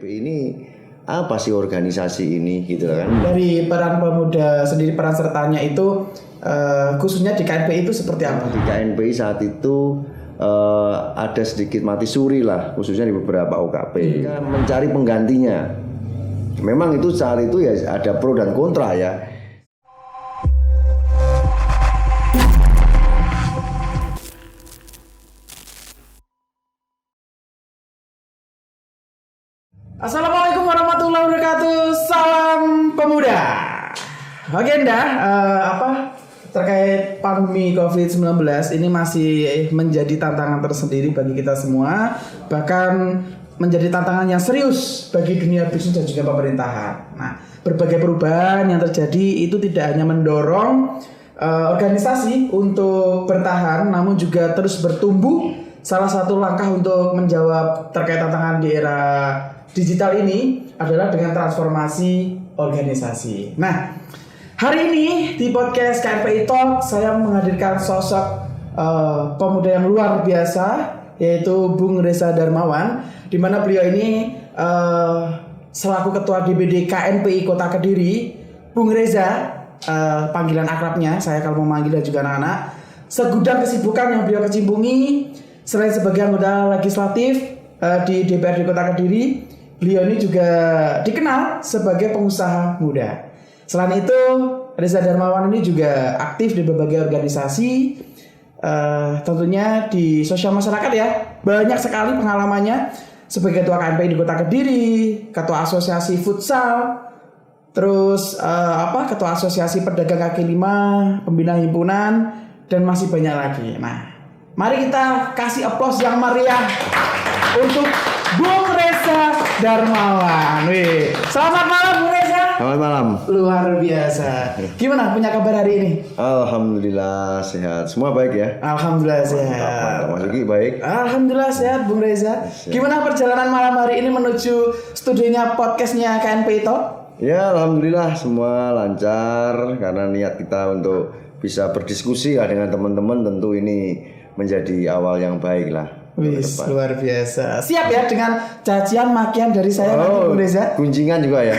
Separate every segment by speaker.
Speaker 1: ini apa sih organisasi ini gitu kan?
Speaker 2: Dari peran pemuda sendiri, peran sertanya itu khususnya di KNPI itu seperti apa?
Speaker 1: Di KNPI saat itu ada sedikit mati suri lah, khususnya di beberapa OKP. Mencari penggantinya. Memang itu saat itu ya ada pro dan kontra ya.
Speaker 2: Assalamualaikum warahmatullahi wabarakatuh. Salam pemuda. Agenda terkait pandemi COVID-19 ini masih menjadi tantangan tersendiri bagi kita semua, bahkan menjadi tantangan yang serius bagi dunia bisnis dan juga pemerintahan. Nah, berbagai perubahan yang terjadi itu tidak hanya mendorong organisasi untuk bertahan, namun juga terus bertumbuh. Salah satu langkah untuk menjawab terkait tantangan di era digital ini adalah dengan transformasi organisasi. Nah, hari ini di podcast KNPI Talk saya menghadirkan sosok pemuda yang luar biasa, yaitu Bung Reza Darmawan, di mana beliau ini selaku Ketua DPD KNPI Kota Kediri. Bung Reza, panggilan akrabnya saya kalau mau manggil dan juga anak-anak, segudang kesibukan yang beliau kecimpungi selain sebagai anggota legislatif di DPRD Kota Kediri. Beliau ini juga dikenal sebagai pengusaha muda. Selain itu, Reza Darmawan ini juga aktif di berbagai organisasi, tentunya di sosial masyarakat ya. Banyak sekali pengalamannya sebagai Ketua KNPI di Kota Kediri, Ketua Asosiasi Futsal, terus Ketua Asosiasi Pedagang kaki lima, Pembina Himpunan, dan masih banyak lagi. Nah, mari kita kasih aplaus yang meriah untuk Bung Reza Darmawan. Selamat malam Bung Reza.
Speaker 1: Selamat malam.
Speaker 2: Luar biasa. Gimana punya kabar hari ini?
Speaker 1: Alhamdulillah sehat. Semua baik ya?
Speaker 2: Alhamdulillah sehat.
Speaker 1: Mas Ugi baik?
Speaker 2: Alhamdulillah sehat Bung Reza. Gimana perjalanan malam hari ini menuju studionya podcastnya KNPI Talk?
Speaker 1: Ya alhamdulillah semua lancar, karena niat kita untuk bisa berdiskusi ya dengan teman-teman, tentu ini menjadi awal yang baik lah.
Speaker 2: Wis, luar biasa. Siap ya dengan cacian makian dari saya nanti Bung Reza?
Speaker 1: Gunjingan juga ya.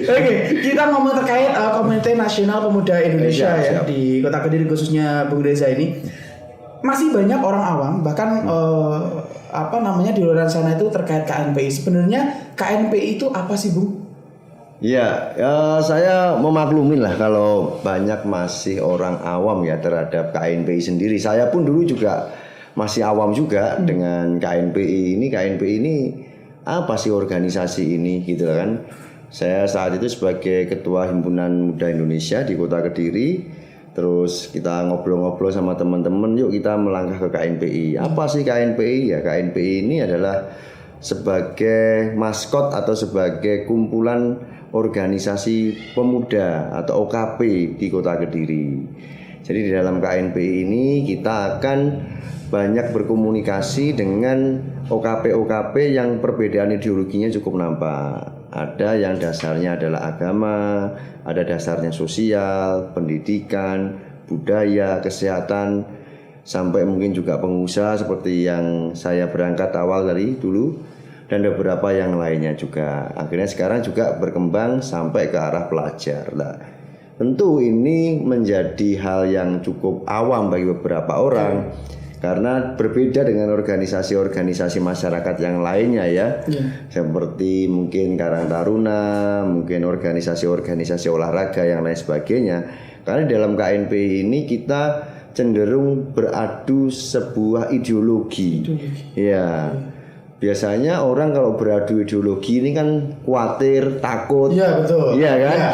Speaker 2: Oke, kita ngomong terkait Komite Nasional Pemuda Indonesia ya,
Speaker 1: siap.
Speaker 2: Di Kota Kediri khususnya Bung Reza ini. Masih banyak orang awam bahkan di luar sana itu terkait KNPI. Sebenarnya KNPI itu apa sih, Bung?
Speaker 1: Ya, saya memaklumin lah kalau banyak masih orang awam ya terhadap KNPI sendiri. Saya pun dulu juga masih awam juga dengan KNPI ini. KNPI ini apa sih organisasi ini gitu kan? Saya saat itu sebagai Ketua Himpunan Muda Indonesia di Kota Kediri. Terus kita ngobrol-ngobrol sama teman-teman, yuk kita melangkah ke KNPI. Apa sih KNPI? Ya KNPI ini adalah sebagai maskot atau sebagai kumpulan organisasi pemuda atau OKP di Kota Kediri. Jadi di dalam KNPI ini kita akan banyak berkomunikasi dengan OKP-OKP yang perbedaan ideologinya cukup nampak. Ada yang dasarnya adalah agama, ada dasarnya sosial, pendidikan, budaya, kesehatan, sampai mungkin juga pengusaha seperti yang saya berangkat awal dari dulu, dan beberapa yang lainnya juga. Akhirnya sekarang juga berkembang sampai ke arah pelajar. Nah, tentu ini menjadi hal yang cukup awam bagi beberapa orang, karena berbeda dengan organisasi-organisasi masyarakat yang lainnya ya. Seperti mungkin Karang Taruna, mungkin organisasi-organisasi olahraga yang lain sebagainya. Karena dalam KNPI ini kita cenderung beradu sebuah ideologi. Ya. Biasanya orang kalau beradu ideologi ini kan khawatir, takut.
Speaker 2: Iya betul.
Speaker 1: Iya kan?
Speaker 2: Ya.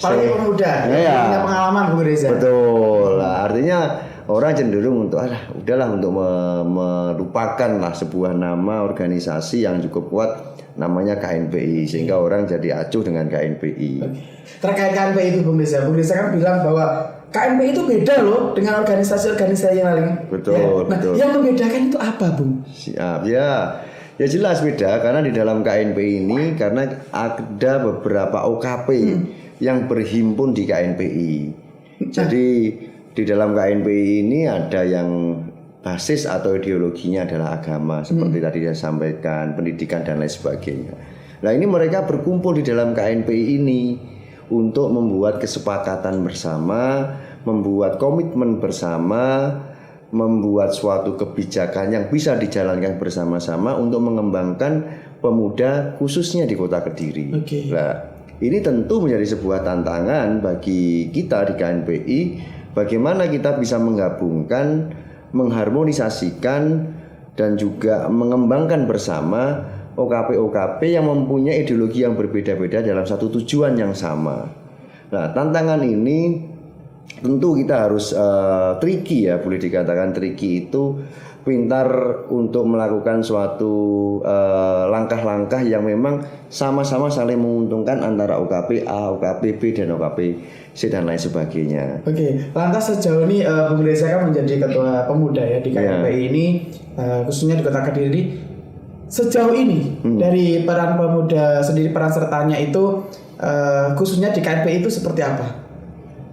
Speaker 2: Paling pemuda yang punya pengalaman Bung Reza.
Speaker 1: Betul. Nah, artinya orang cenderung untuk untuk melupakan lah sebuah nama organisasi yang cukup kuat namanya KNPI, sehingga orang jadi acuh dengan KNPI.
Speaker 2: Terkait KNPI itu Bung Reza kan bilang bahwa KNPI itu beda loh dengan organisasi-organisasi yang lain.
Speaker 1: Betul,
Speaker 2: Nah,
Speaker 1: betul.
Speaker 2: yang membedakan itu apa, Bung?
Speaker 1: Siap, ya. Ya jelas beda, karena di dalam KNPI ini karena ada beberapa OKP yang berhimpun di KNPI. Jadi di dalam KNPI ini ada yang basis atau ideologinya adalah agama seperti tadi saya sampaikan, pendidikan dan lain sebagainya. Nah ini mereka berkumpul di dalam KNPI ini untuk membuat kesepakatan bersama, membuat komitmen bersama, membuat suatu kebijakan yang bisa dijalankan bersama-sama untuk mengembangkan pemuda khususnya di Kota Kediri. Nah, ini tentu menjadi sebuah tantangan bagi kita di KNPI, bagaimana kita bisa menggabungkan, mengharmonisasikan dan juga mengembangkan bersama OKP-OKP yang mempunyai ideologi yang berbeda-beda dalam satu tujuan yang sama. Nah, tantangan ini tentu kita harus tricky ya, boleh dikatakan tricky itu pintar untuk melakukan suatu langkah-langkah yang memang sama-sama saling menguntungkan antara OKP A, OKP B dan OKP C dan lain sebagainya.
Speaker 2: Oke, lantas sejauh ini Bung Reza kan menjadi ketua pemuda ya di KNPI ini, khususnya di Kota Kediri. Sejauh ini dari peran pemuda sendiri, peran sertanya itu khususnya di KNPI itu seperti apa?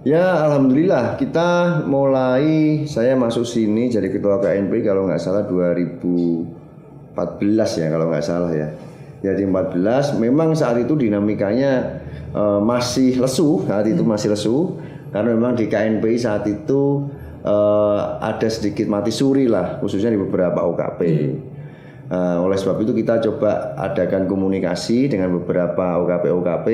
Speaker 1: Ya alhamdulillah kita mulai, saya masuk sini jadi ketua KNPI kalau nggak salah 2014 ya kalau nggak salah ya. Jadi 14 memang saat itu dinamikanya masih lesu, saat itu masih lesu karena memang di KNPI saat itu ada sedikit mati suri lah khususnya di beberapa OKP. Oleh sebab itu kita coba adakan komunikasi dengan beberapa OKP-OKP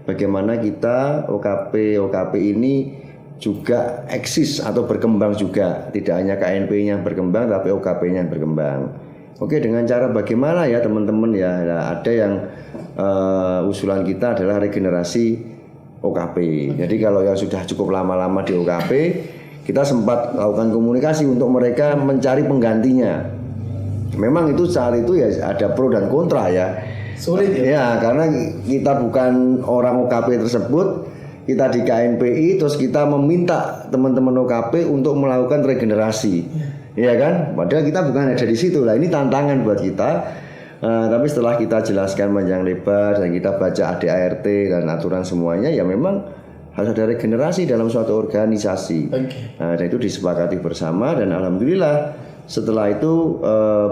Speaker 1: bagaimana kita OKP ini juga eksis atau berkembang juga, tidak hanya KNPI yang berkembang tapi OKP-nya yang berkembang. Oke, dengan cara bagaimana ya teman-teman ya, ada yang usulan kita adalah regenerasi OKP. Jadi kalau yang sudah cukup lama-lama di OKP, kita sempat lakukan komunikasi untuk mereka mencari penggantinya. Memang itu saat itu ya ada pro dan kontra ya.
Speaker 2: Sulit ya?
Speaker 1: Ya karena kita bukan orang OKP tersebut, kita di KNPI terus kita meminta teman-teman OKP untuk melakukan regenerasi, ya kan? Padahal kita bukan ada di situ lah. Ini tantangan buat kita. Tapi setelah kita jelaskan panjang lebar dan kita baca ADART dan aturan semuanya, ya memang harus ada regenerasi dalam suatu organisasi. Dan itu disepakati bersama dan alhamdulillah. Setelah itu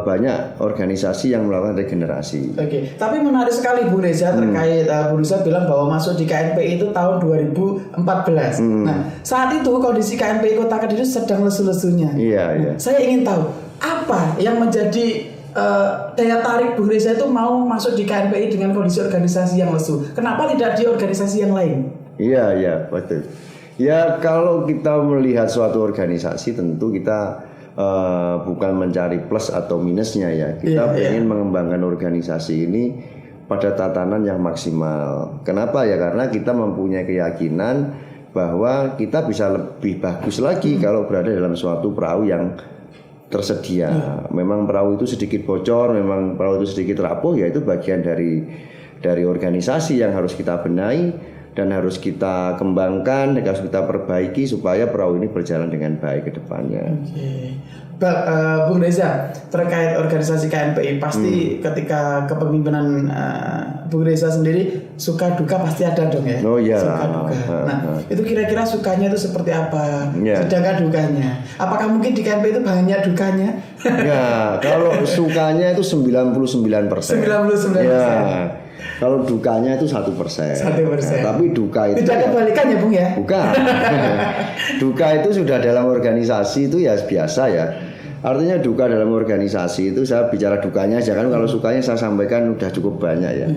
Speaker 1: banyak organisasi yang melakukan regenerasi.
Speaker 2: Tapi menarik sekali Bu Reza terkait Bu Reza bilang bahwa masuk di KNPI itu tahun 2014. Nah, saat itu kondisi KNPI Kota Kediri sedang lesu-lesunya.
Speaker 1: Iya.
Speaker 2: Saya ingin tahu apa yang menjadi daya tarik Bu Reza itu mau masuk di KNPI dengan kondisi organisasi yang lesu. Kenapa tidak di organisasi yang lain?
Speaker 1: Iya, betul. Ya kalau kita melihat suatu organisasi tentu kita bukan mencari plus atau minusnya ya. Kita ingin mengembangkan organisasi ini pada tatanan yang maksimal. Kenapa ya? Karena kita mempunyai keyakinan bahwa kita bisa lebih bagus lagi kalau berada dalam suatu perahu yang tersedia. Memang perahu itu sedikit bocor, memang perahu itu sedikit rapuh, ya itu bagian dari organisasi yang harus kita benahi dan harus kita kembangkan, harus kita perbaiki supaya perahu ini berjalan dengan baik ke depannya.
Speaker 2: Bung Reza, terkait organisasi KNPI pasti ketika kepemimpinan Bung Reza sendiri suka duka pasti ada dong ya.
Speaker 1: Oh iya.
Speaker 2: Suka duka. Itu kira-kira sukanya itu seperti apa? Sedangkan dukanya, apakah mungkin di KNPI itu banyak dukanya?
Speaker 1: Ya, kalau sukanya itu 99%.
Speaker 2: 99%.
Speaker 1: Ya. Kalau dukanya itu 1%. 1%. Tapi duka itu
Speaker 2: tidak kebalikan ya Bung ya?
Speaker 1: Bukan. Duka itu sudah dalam organisasi itu ya biasa ya. Artinya duka dalam organisasi itu saya bicara dukanya aja kan, kalau sukanya saya sampaikan udah cukup banyak ya.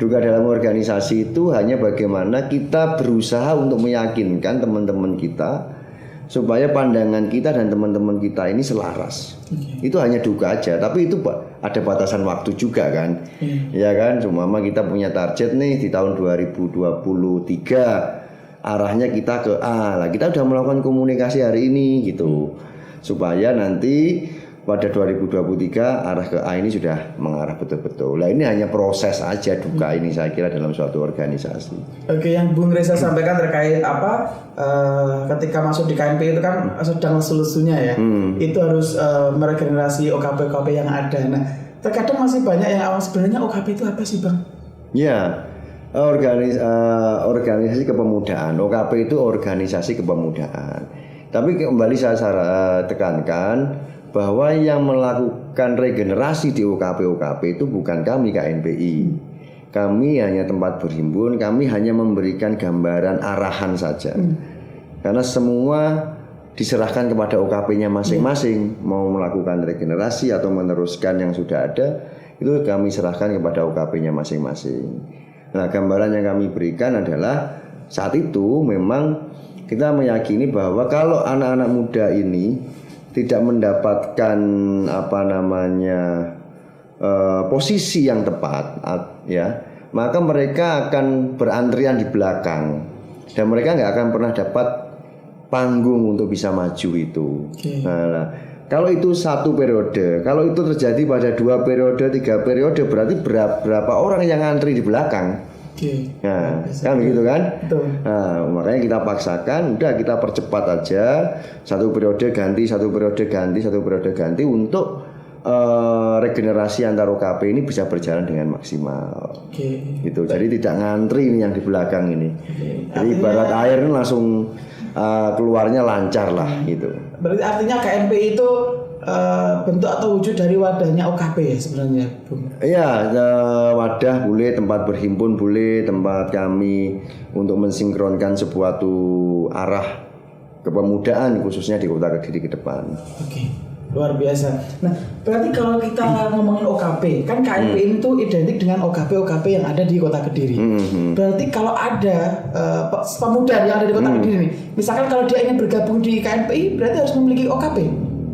Speaker 1: Duka dalam organisasi itu hanya bagaimana kita berusaha untuk meyakinkan teman-teman kita supaya pandangan kita dan teman-teman kita ini selaras. Itu hanya duka aja, tapi itu ada batasan waktu juga kan. Ya kan, cuma kita punya target nih di tahun 2023 arahnya kita ke A. Lah kita udah melakukan komunikasi hari ini gitu. Supaya nanti pada 2023 arah ke A ini sudah mengarah betul-betul. Lah ini hanya proses aja duka ini saya kira dalam suatu organisasi.
Speaker 2: Yang Bung Reza sampaikan terkait ketika masuk di KNPI itu kan sedang lesu-lesunya ya. Itu harus meregenerasi OKP-OKP yang ada. Nah, terkadang masih banyak yang awal sebenarnya OKP itu apa sih Bang?
Speaker 1: Ya, organisasi kepemudaan. OKP itu organisasi kepemudaan. Tapi kembali saya tekankan bahwa yang melakukan regenerasi di OKP itu bukan kami KNPI. Kami hanya tempat berhimpun, kami hanya memberikan gambaran arahan saja. Karena semua diserahkan kepada OKP-nya masing-masing. Mau melakukan regenerasi atau meneruskan yang sudah ada, itu kami serahkan kepada OKP-nya masing-masing. Nah, gambaran yang kami berikan adalah saat itu memang kita meyakini bahwa kalau anak-anak muda ini tidak mendapatkan posisi yang tepat, ya, maka mereka akan berantrian di belakang dan mereka nggak akan pernah dapat panggung untuk bisa maju itu. Nah, kalau itu satu periode, kalau itu terjadi pada 2 periode, 3 periode, berarti berapa orang yang antri di belakang? Nah, kan begitu kan?
Speaker 2: Betul.
Speaker 1: Nah, makanya kita paksakan, udah kita percepat aja, satu periode ganti, satu periode ganti, satu periode ganti untuk regenerasi antar OKP ini bisa berjalan dengan maksimal. Gitu. Jadi tidak ngantri ini yang di belakang ini. Jadi ibarat air ini langsung keluarnya lancar lah gitu.
Speaker 2: Berarti artinya KNPI itu bentuk atau wujud dari wadahnya OKP ya sebenarnya, Bung?
Speaker 1: Iya, wadah boleh, tempat berhimpun boleh, tempat kami untuk mensinkronkan sebuah arah kepemudaan khususnya di Kota Kediri ke depan.
Speaker 2: Luar biasa. Nah, berarti kalau kita ngomongin OKP, kan KNPI itu identik dengan OKP yang ada di Kota Kediri. Berarti kalau ada pemuda yang ada di Kota Kediri nih, misalkan kalau dia ingin bergabung di KNPI, berarti harus memiliki OKP.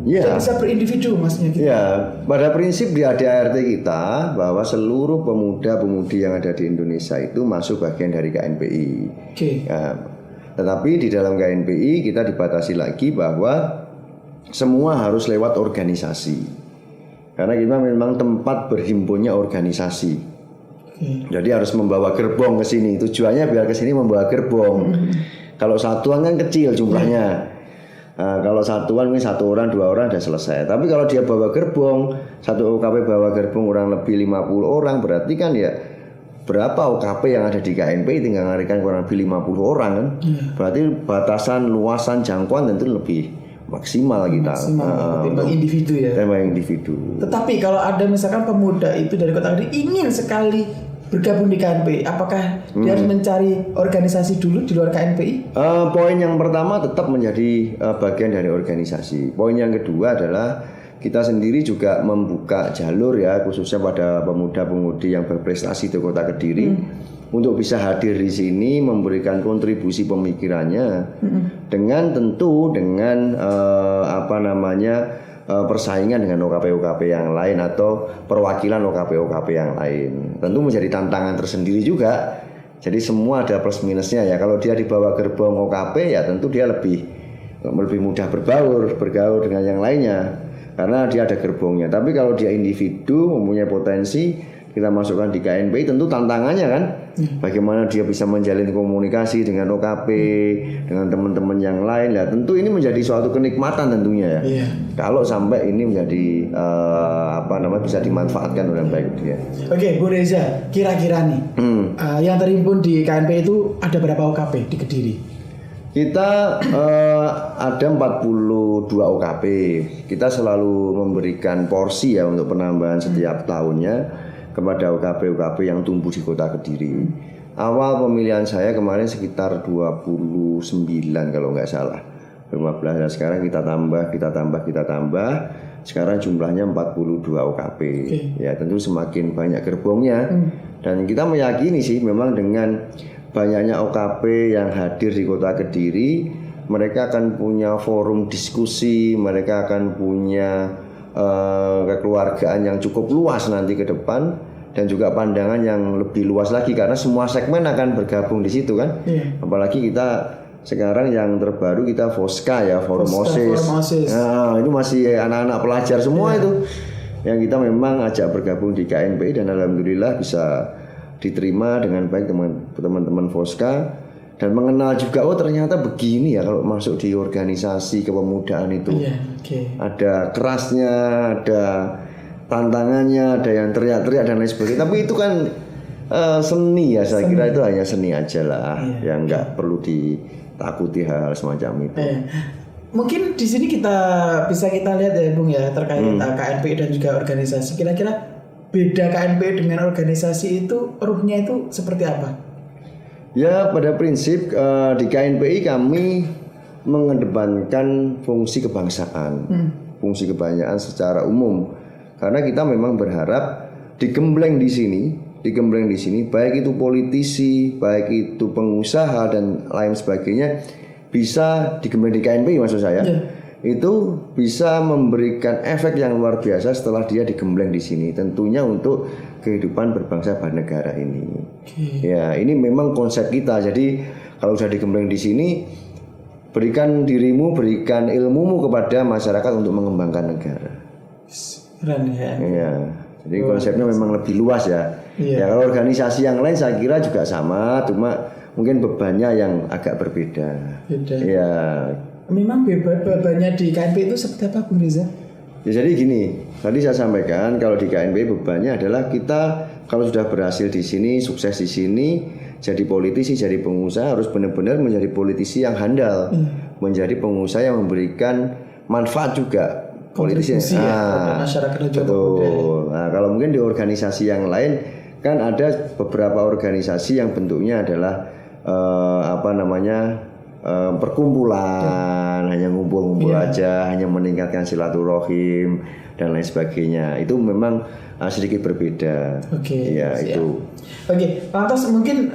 Speaker 1: Iya.
Speaker 2: Bisa berindividu maksudnya gitu.
Speaker 1: Iya, pada prinsip di ADART kita bahwa seluruh pemuda-pemudi yang ada di Indonesia itu masuk bagian dari KNPI. Ya, tetapi di dalam KNPI kita dibatasi lagi bahwa semua harus lewat organisasi. Karena kita memang tempat berhimpunnya organisasi. Jadi harus membawa gerbong ke sini. Tujuannya biar ke sini membawa gerbong. Kalau satuan kan kecil jumlahnya. Nah, kalau satuan ini 1 orang, 2 orang sudah selesai. Tapi kalau dia bawa gerbong, satu OKP bawa gerbong kurang lebih 50 orang, berarti kan ya berapa OKP yang ada di KNPI tinggal ngarikan kurang lebih 50 orang kan. Berarti batasan luasan jangkauan tentu lebih maksimal kita.
Speaker 2: Timbang individu ya.
Speaker 1: Timbang individu.
Speaker 2: Tetapi kalau ada misalkan pemuda itu dari Kota Kediri ingin sekali bergabung di KNPI, apakah dia harus mencari organisasi dulu di luar KNPI?
Speaker 1: Poin yang pertama tetap menjadi bagian dari organisasi. Poin yang kedua adalah kita sendiri juga membuka jalur ya, khususnya pada pemuda-pemudi yang berprestasi di Kota Kediri untuk bisa hadir di sini memberikan kontribusi pemikirannya dengan tentu dengan persaingan dengan OKP-OKP yang lain atau perwakilan OKP-OKP yang lain. Tentu menjadi tantangan tersendiri juga. Jadi semua ada plus minusnya ya. Kalau dia dibawa gerbong OKP ya tentu dia lebih mudah bergaul dengan yang lainnya karena dia ada gerbongnya. Tapi kalau dia individu mempunyai potensi, kita masukkan di KNPI, tentu tantangannya kan bagaimana dia bisa menjalin komunikasi dengan OKP, dengan teman-teman yang lain. Ya tentu ini menjadi suatu kenikmatan tentunya ya. Kalau sampai ini menjadi bisa dimanfaatkan dengan baik dia.
Speaker 2: Oke, Bu Reza, kira-kira nih yang terhimpun di KNPI itu ada berapa OKP di Kediri?
Speaker 1: Kita ada 42 OKP. Kita selalu memberikan porsi ya untuk penambahan setiap tahunnya kepada OKP-OKP yang tumbuh di Kota Kediri. Awal pemilihan saya kemarin sekitar 29 kalau nggak salah. 15, dan sekarang kita tambah. Sekarang jumlahnya 42 OKP. Ya tentu semakin banyak gerbongnya. Dan kita meyakini sih memang dengan banyaknya OKP yang hadir di Kota Kediri, mereka akan punya forum diskusi, mereka akan punya kekeluargaan yang cukup luas nanti ke depan dan juga pandangan yang lebih luas lagi karena semua segmen akan bergabung di situ kan. Apalagi kita sekarang yang terbaru kita Foska ya, Forum OSIS. Nah, itu masih anak-anak pelajar semua itu yang kita memang ajak bergabung di KNPI dan alhamdulillah bisa diterima dengan baik teman-teman Foska dan mengenal juga ternyata begini ya kalau masuk di organisasi kepemudaan itu. Ada kerasnya, ada tantangannya, ada yang teriak-teriak dan lain sebagainya. Tapi itu kan seni ya, saya kira itu hanya seni aja lah, yang nggak perlu ditakuti hal-hal semacam itu.
Speaker 2: mungkin di sini kita lihat ya Bung ya terkait KNPI dan juga organisasi. Kira-kira beda KNPI dengan organisasi itu ruhnya itu seperti apa?
Speaker 1: Ya, pada prinsip di KNPI kami mengedepankan fungsi kebangsaan, fungsi kebangsaan secara umum. Karena kita memang berharap digembleng di sini, baik itu politisi, baik itu pengusaha dan lain sebagainya, bisa digembleng di KNPI maksud saya. Itu bisa memberikan efek yang luar biasa setelah dia digembleng di sini, tentunya untuk kehidupan berbangsa bernegara ini. Ya, ini memang konsep kita. Jadi kalau sudah digembleng di sini, berikan dirimu, berikan ilmumu kepada masyarakat untuk mengembangkan negara.
Speaker 2: Keren ya.
Speaker 1: Ya, jadi konsepnya memang lebih luas ya. Ya, kalau organisasi yang lain saya kira juga sama, cuma mungkin bebannya yang agak berbeda. Ya.
Speaker 2: Memang bebannya di KNPI itu seperti apa, Bung Reza?
Speaker 1: Ya, jadi gini, tadi saya sampaikan kalau di KNPI bebannya adalah kita kalau sudah berhasil di sini, sukses di sini, jadi politisi, jadi pengusaha harus benar-benar menjadi politisi yang handal, menjadi pengusaha yang memberikan manfaat juga. Politisi
Speaker 2: masyarakat dan juga
Speaker 1: betul. Nah, kalau mungkin di organisasi yang lain kan ada beberapa organisasi yang bentuknya adalah perkumpulan, hanya ngumpul-ngumpul aja, hanya meningkatkan silaturahim dan lain sebagainya. Itu memang sedikit berbeda. Itu.
Speaker 2: Lantas mungkin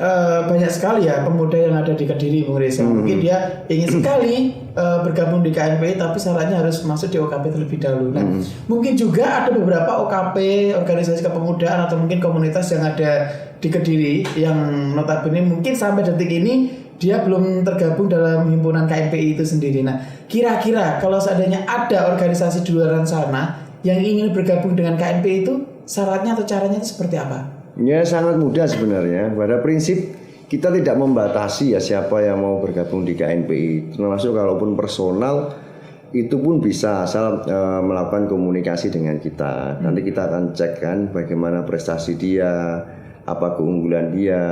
Speaker 2: banyak sekali ya pemuda yang ada di Kediri, Bung Reza. Mungkin dia ingin sekali bergabung di KNPI, tapi syaratnya harus masuk di OKP terlebih dahulu. Nah, mungkin juga ada beberapa OKP, organisasi kepemudaan atau mungkin komunitas yang ada di Kediri yang notabene mungkin sampai detik ini dia belum tergabung dalam himpunan KNPI itu sendiri. Nah, kira-kira kalau seandainya ada organisasi di luar sana yang ingin bergabung dengan KNPI itu, syaratnya atau caranya itu seperti apa?
Speaker 1: Ya, sangat mudah sebenarnya. Pada prinsip kita tidak membatasi ya siapa yang mau bergabung di KNPI. Termasuk kalaupun personal itu pun bisa asal melakukan komunikasi dengan kita. Nanti kita akan cek kan bagaimana prestasi dia, apa keunggulan dia,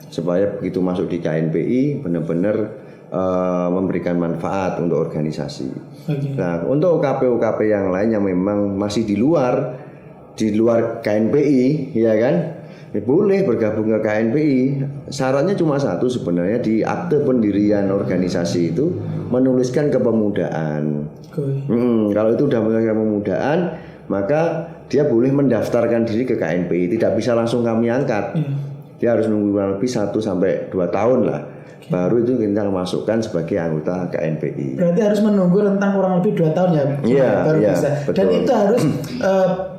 Speaker 1: supaya begitu masuk di KNPI benar-benar memberikan manfaat untuk organisasi. Nah, untuk UKP-UKP yang lain yang memang masih di luar KNPI, ya kan, boleh bergabung ke KNPI. Syaratnya cuma satu sebenarnya, di akte pendirian organisasi itu menuliskan kepemudaan. Kalau itu sudah menuliskan kepemudaan, maka dia boleh mendaftarkan diri ke KNPI. Tidak bisa langsung kami angkat. Dia harus nunggu kurang lebih 1 sampai 2 tahun lah. Baru itu kita masukkan sebagai anggota KNPI.
Speaker 2: Berarti harus menunggu rentang kurang lebih 2 tahun ya? Baru bisa. Betul. Dan itu harus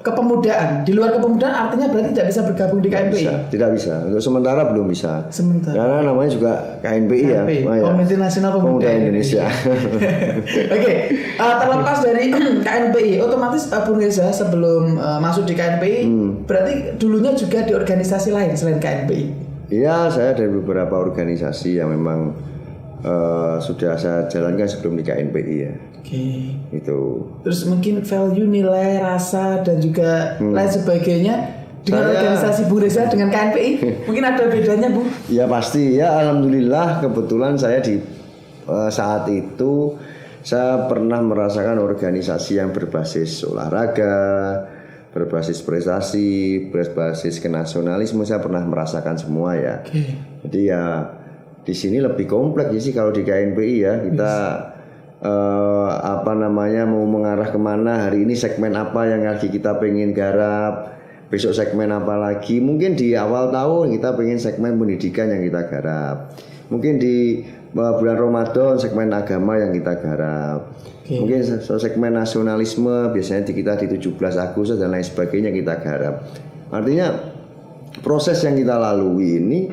Speaker 2: kepemudaan. Di luar kepemudaan artinya berarti tidak bisa bergabung di KNPI?
Speaker 1: Tidak bisa. Untuk sementara belum bisa. Karena namanya juga KNPI ya.
Speaker 2: Komite Nasional Pemuda Indonesia. Terlepas dari KNPI, otomatis Bung Reza sebelum masuk di KNPI, berarti dulunya juga di organisasi lain selain KNPI?
Speaker 1: Iya, saya dari beberapa organisasi yang memang sudah saya jalankan sebelum di KNPI ya. Itu. Terus
Speaker 2: mungkin value, nilai, rasa dan juga lain sebagainya dengan organisasi Bung Reza dengan KNPI mungkin ada bedanya, Bu?
Speaker 1: Ya pasti ya. Alhamdulillah kebetulan saya di saat itu saya pernah merasakan organisasi yang berbasis olahraga, berbasis prestasi, berbasis kenasionalisme, saya pernah merasakan semua ya. Jadi ya di sini lebih kompleks sih kalau di KNPI ya. Kita mau mengarah kemana, hari ini segmen apa yang lagi kita pengen garap, besok segmen apa lagi. Mungkin di awal tahun kita pengen segmen pendidikan yang kita garap, mungkin di bulan Ramadan segmen agama yang kita garap, mungkin segmen nasionalisme biasanya di kita di 17 Agustus dan lain sebagainya kita garap. Artinya proses yang kita lalui ini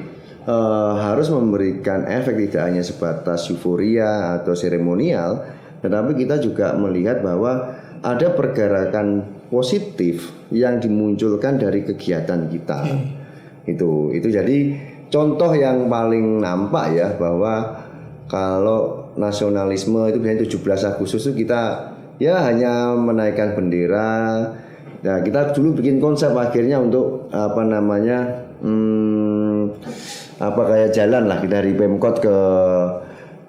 Speaker 1: harus memberikan efek tidak hanya sebatas euforia atau seremonial, tetapi kita juga melihat bahwa ada pergerakan positif yang dimunculkan dari kegiatan kita. Itu jadi contoh yang paling nampak ya, bahwa kalau nasionalisme itu biasanya 17 Agustus itu kita ya hanya menaikkan bendera. Nah, kita dulu bikin konsep akhirnya untuk kayak jalan lah, kita dari Pemkot ke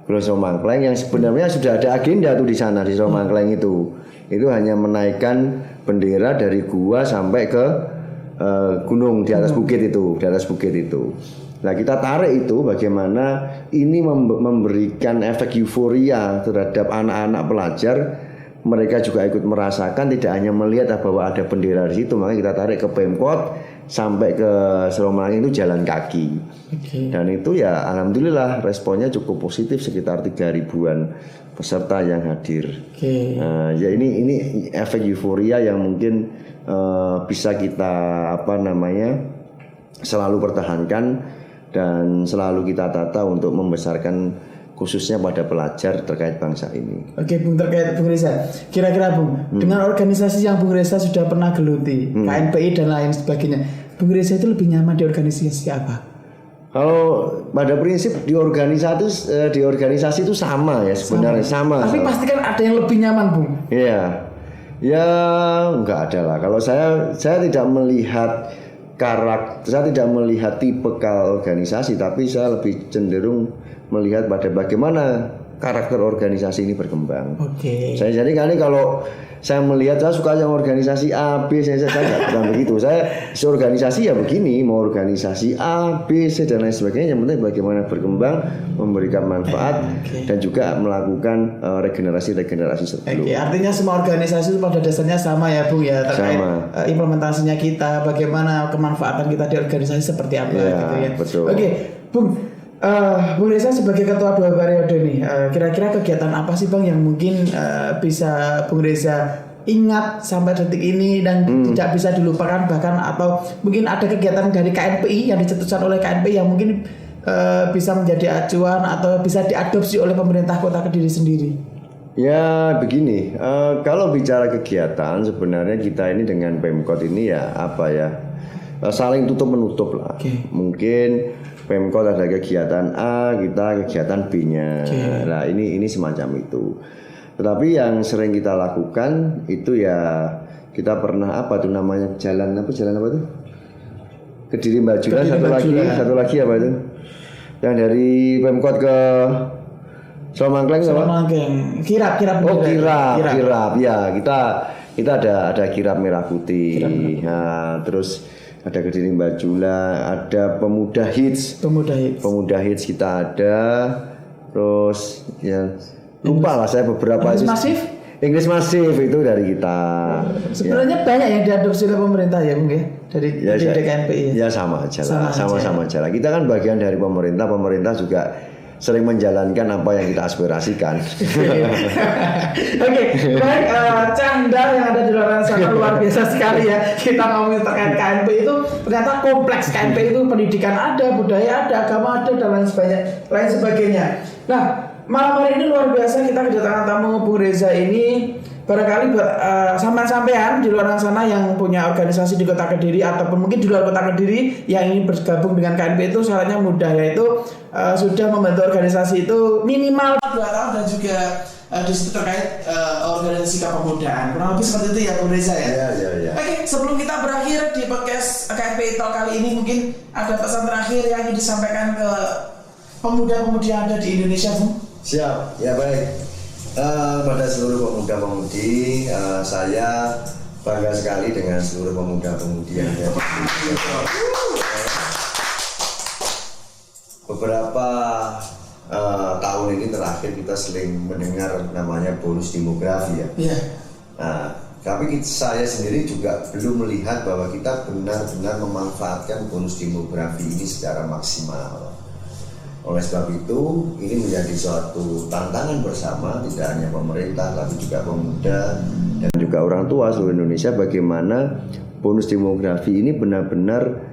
Speaker 1: Gua Somangkleng yang sebenarnya sudah ada agenda tuh di sana di Somangkleng itu hanya menaikkan bendera dari gua sampai ke gunung di atas bukit itu. Nah kita tarik itu bagaimana ini memberikan efek euforia terhadap anak-anak pelajar. Mereka juga ikut merasakan, tidak hanya melihat bahwa ada bendera di situ, makanya kita tarik ke Pemkot sampai ke Seromalang itu jalan kaki. Dan itu ya alhamdulillah responnya cukup positif, sekitar 3.000-an peserta yang hadir. Ya ini efek euforia yang mungkin bisa kita selalu pertahankan dan selalu kita tata untuk membesarkan khususnya pada pelajar terkait bangsa ini.
Speaker 2: Oke Bung, terkait Bung Reza, kira-kira Bung, dengan organisasi yang Bung Reza sudah pernah geluti, KNPI dan lain sebagainya, Bung Reza itu lebih nyaman di organisasi apa? Kalau
Speaker 1: pada prinsip di organisasi itu sama ya sebenarnya sama.
Speaker 2: Tapi pasti kan ada yang lebih nyaman Bung.
Speaker 1: Iya, ya enggak ada lah. Kalau saya tidak melihat karakter, saya tidak melihat tipikal organisasi, tapi saya lebih cenderung melihat pada bagaimana karakter organisasi ini berkembang. Saya jadi kalau saya melihat saya suka yang organisasi A, B, C, saya bukan begitu. Saya organisasi ya begini, mau organisasi A, B, C dan lain sebagainya. Yang penting bagaimana berkembang, memberikan manfaat dan juga melakukan regenerasi sebelum.
Speaker 2: Artinya semua organisasi itu pada dasarnya sama ya Bung ya, terkait implementasinya kita, bagaimana kemanfaatan kita di organisasi seperti apa gitu ya.
Speaker 1: Betul.
Speaker 2: Bung. Bung Reza sebagai ketua 2 periode nih, kira-kira kegiatan apa sih Bang yang mungkin bisa Bung Reza ingat sampai detik ini dan tidak bisa dilupakan, bahkan atau mungkin ada kegiatan dari KNPI yang dicetuskan oleh KNPI yang mungkin bisa menjadi acuan atau bisa diadopsi oleh pemerintah Kota Kediri sendiri?
Speaker 1: Ya begini, kalau bicara kegiatan sebenarnya kita ini dengan Pemkot ini ya saling tutup menutup lah. Mungkin Pemkot ada kegiatan A, kita kegiatan B-nya. Nah, ini semacam itu. Tetapi yang sering kita lakukan itu ya kita pernah jalan apa tuh? Kediri Mbajula, satu lagi apa itu? Yang dari Pemkot ke Somangkleng apa?
Speaker 2: Kirap.
Speaker 1: Kirap. Ya, kita ada kirap merah putih. Nah, terus ada Kediri Mbajula, ada Pemuda Hits kita ada, terus ya lupa lah saya beberapa Inggris Masif itu dari kita.
Speaker 2: Sebenarnya banyak yang diadopsi oleh pemerintah ya Bung ya, dari KNPI.
Speaker 1: Ya sama aja lah. Kita kan bagian dari pemerintah juga sering menjalankan apa yang kita aspirasikan.
Speaker 2: Baik, canda yang ada di luar sana luar biasa sekali ya. Kita ngomongin terkait KNPI itu ternyata kompleks. KNPI itu pendidikan ada, budaya ada, agama ada dan lain sebagainya. Nah, malam hari ini luar biasa kita kedatangan tamu Bung Reza ini. Barangkali buat sampean di luar sana yang punya organisasi di Kota Kediri ataupun mungkin di luar Kota Kediri yang ingin bergabung dengan KNPI itu syaratnya mudah, yaitu sudah membantu organisasi itu minimal 2 tahun dan juga di situ terkait organisasi kepemudaan. Kurang lebih seperti itu ya Bung Reza ya.
Speaker 1: Iya.
Speaker 2: Oke, sebelum kita berakhir di podcast KNPI Talk kali ini, mungkin ada pesan terakhir yang ingin disampaikan ke pemuda-pemudi yang ada di Indonesia, Bung?
Speaker 1: Siap, ya baik. Pada seluruh pemuda-pemudi, saya bangga sekali dengan seluruh pemuda-pemudi yang ada. Beberapa tahun ini terakhir kita sering mendengar namanya bonus demografi ya. Tapi saya sendiri juga belum melihat bahwa kita benar-benar memanfaatkan bonus demografi ini secara maksimal. Oleh sebab itu, ini menjadi suatu tantangan bersama, tidak hanya pemerintah, tapi juga pemuda dan juga orang tua seluruh Indonesia, bagaimana bonus demografi ini benar-benar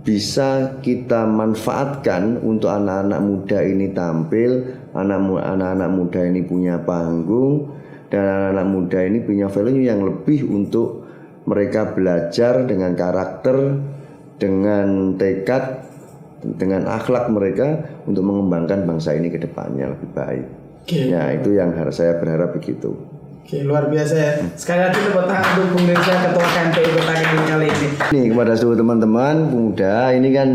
Speaker 1: bisa kita manfaatkan untuk anak-anak muda ini tampil, anak-anak muda ini punya panggung, dan anak-anak muda ini punya value yang lebih untuk mereka belajar dengan karakter, dengan tekad, dengan akhlak mereka untuk mengembangkan bangsa ini ke depannya lebih baik. Ya itu yang saya berharap begitu.
Speaker 2: Luar biasa ya. Sekali lagi tepuk tangan untuk Bung Reza, Ketua KNPI Kota Kediri kali ini.
Speaker 1: Nih kepada seluruh teman-teman pemuda, ini kan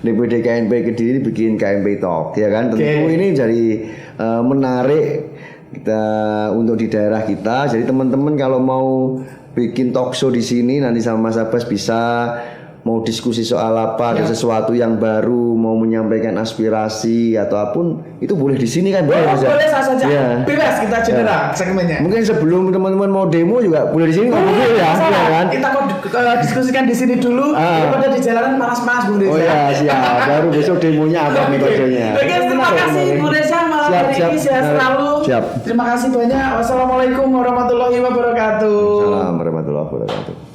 Speaker 1: DPD KNPI Kediri bikin KNPI Talk ya kan. Tentu ini dari menarik kita untuk di daerah kita. Jadi teman-teman kalau mau bikin talk show di sini nanti sama Mas Abbas bisa mau diskusi soal apa atau sesuatu yang baru, mau menyampaikan aspirasi atau apapun itu boleh di sini kan boleh Mas?
Speaker 2: Boleh saja.
Speaker 1: Ya.
Speaker 2: Bebas kita cedera segmennya.
Speaker 1: Mungkin sebelum teman-teman mau demo juga boleh di sini nggak boleh ya, ya kan?
Speaker 2: Kita diskusikan di sini dulu daripada di jalanan panas-panas Bu Reza.
Speaker 1: Oh ya siap, baru besok demonya apa metodenya.
Speaker 2: Oke, terima kasih Bu Reza malam hari ini sehat selalu.
Speaker 1: Siap.
Speaker 2: Terima kasih banyak. Wassalamualaikum warahmatullahi wabarakatuh.
Speaker 1: Assalamualaikum warahmatullahi wabarakatuh.